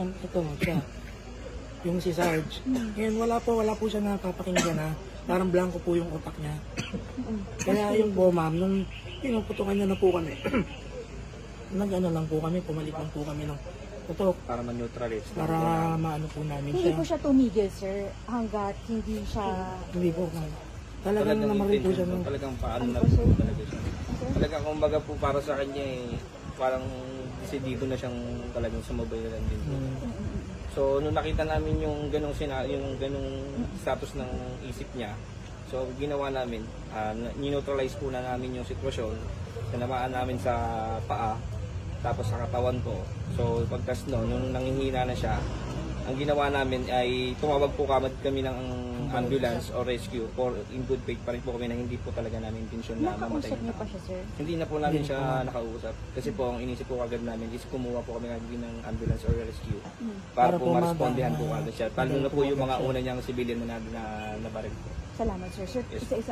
Ito siya, yung si Sarge. Ngayon wala po siya napapakinggan na parang blanco po yung utak niya. Kaya yung po ma'am, nung pinuputukan niya na po kami, nag-ano lang po kami, pumalik lang po kami ng putok. Para ma-neutralize. Para maano po namin Hindi siya. po siya tumigil, sir, hanggat hindi siya... Hindi po ma'am. Talagang naman po siya ng... Talagang paano Ano na po, po sir? talaga siya. Talagang kumbaga po para sa kanya parang desidido na siyang talagang sumabay na lang din. So nung nakita namin yung ganong status ng isip niya, so ginawa namin, nineutralize po na namin yung sitwasyon, tinamaan namin sa paa, tapos sa katawan ko. So pagkas nung nanghihina na siya, ang ginawa namin ay tumawag po kami ng ambulance or rescue for in good faith pa rin po kami na hindi po talaga namin intensyon na mamatay. Nakausap niyo pa siya, sir? Hindi na po namin siya nakausap. Kasi po, ang inisip po agad namin is kumuha po kami ng ambulance or rescue para po ma-respondihan po agad siya. Lalo na po yung mga una niyang civilian na nabaril po. Salamat, sir. Sir, Yes. isa-isa